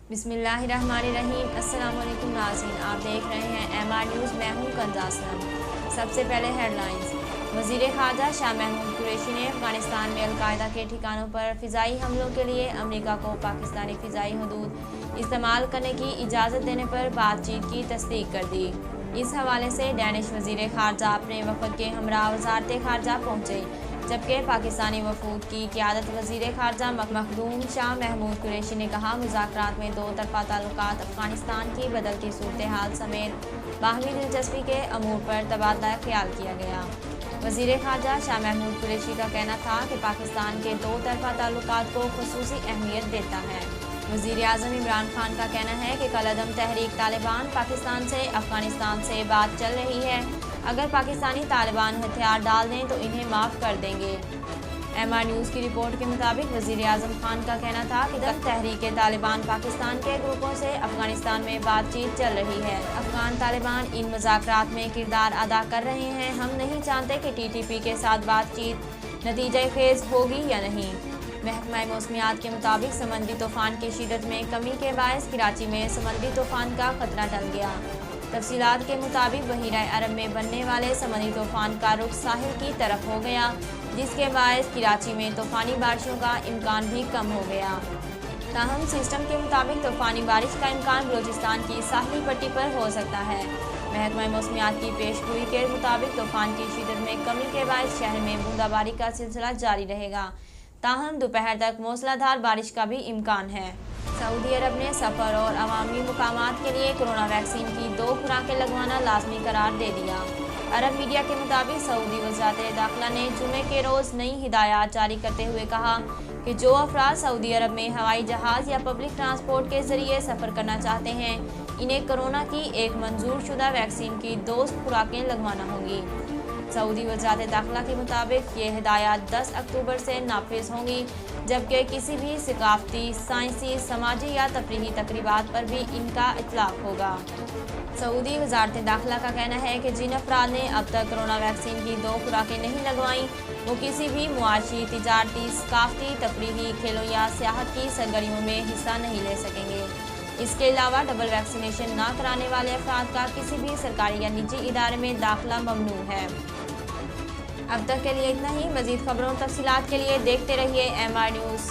बिस्मिल्लाहिर्रहमानिर्रहीम। अस्सलाम वालेकुम नाज़रीन, आप देख रहे हैं MR न्यूज़। मैं हूं कंज़ा असलम। सबसे पहले हेडलाइंस। वज़ीर ख़ारजा शाह महमूद कुरैशी ने अफ़गानिस्तान में अलकायदा के ठिकानों पर फ़िज़ाई हमलों के लिए अमेरिका को पाकिस्तानी फ़िज़ाई हदूद इस्तेमाल करने की इजाज़त देने पर बातचीत की तस्दीक कर दी। इस हवाले से डैनिश वज़ीर ख़ारजा अपने वफ़द के हमरा वज़ारत ख़ारजा पहुँचे, जबकि पाकिस्तानी वफूद की क़यादत वज़ीर ख़ारजा मखदूम शाह महमूद कुरैशी ने कहा, मुज़ाकरात में दो तरफ़ा ताल्लुकात, अफ़गानिस्तान की बदलती सूरत हाल समेत बाहमी दिलचस्पी के अमूर पर तबादला ख्याल किया गया। वज़ीर ख़ारजा शाह महमूद कुरैशी का कहना था कि पाकिस्तान के दो तरफ़ा ताल्लुकात को ख़ुसूसी अहमियत देता है। वज़ीर आज़म इमरान खान का कहना है कि कलअदम तहरीक तालिबान पाकिस्तान से अफ़गानिस्तान से बात चल रही है। अगर पाकिस्तानी तालिबान हथियार डाल दें तो इन्हें माफ़ कर देंगे। MR न्यूज़ की रिपोर्ट के मुताबिक वज़ीर आज़म खान का कहना था कि तहरीक तालिबान पाकिस्तान के ग्रुपों से अफ़गानिस्तान में बातचीत चल रही है। अफ़गान तालिबान इन मुज़ाकरात में किरदार अदा कर रहे हैं। हम नहीं जानते कि TTP के साथ बातचीत नतीजे खेज़ होगी या नहीं। महकमा मौसमियात के मुताबिक समंदरी तूफ़ान की शिदत में कमी के बायस कराची में समंदरी तूफ़ान का खतरा टल गया। तफसीलात के मुताबिक बहीरा अरब में बनने वाले समंदरी तूफ़ान का रुख साहिल की तरफ हो गया, जिसके बायस कराची में तूफ़ानी बारिशों का इम्कान भी कम हो गया। ताहम सिस्टम के मुताबिक तूफ़ानी बारिश का इम्कान बलूचिस्तान की साहली पट्टी पर हो सकता है। महकमा मौसमियात की पेशगोई के मुताबिक तूफ़ान की शिदत में कमी के बायस शहर में बूंदाबांदी का सिलसिला जारी रहेगा। ताहम दोपहर तक मूसलाधार बारिश का भी इम्कान है। सऊदी अरब ने सफ़र और अवामी मुकामात के लिए कोरोना वैक्सीन की 2 खुराकें लगवाना लाजमी करार दे दिया। अरब मीडिया के मुताबिक सऊदी वज़ारत दाखिला ने जुमे के रोज़ नई हिदायत जारी करते हुए कहा कि जो अफराद सऊदी अरब में हवाई जहाज़ या पब्लिक ट्रांसपोर्ट के ज़रिए सफ़र करना चाहते हैं, इन्हें कोरोना की एक मंजूर शुदा वैक्सीन की 2 खुराकें लगवाना होंगी। सऊदी वज़ारत दाखिला के मुताबिक ये हिदायत 10 अक्टूबर से नाफिज होंगी, जबकि किसी भी सकाफती, साइंसी, समाजी या तफरीही तकरीबात पर भी इनका इतलाक़ होगा। सऊदी वज़ारत दाखिला का कहना है कि जिन अफराद ने अब तक कोरोना वैक्सीन की 2 खुराकें नहीं लगवाईं, वो किसी भी मुआशी, तिजारती, सकाफती, तफरीही, खेलों या सियाहत की सरगर्मियों में हिस्सा नहीं ले सकेंगे। इसके अलावा डबल वैक्सीनेशन ना कराने वाले अफराद का किसी भी सरकारी या निजी इदारे में दाखिला ममनू है। अब तक के लिए इतना ही। मज़ीद खबरों और तफसीलात के लिए देखते रहिए MR न्यूज़।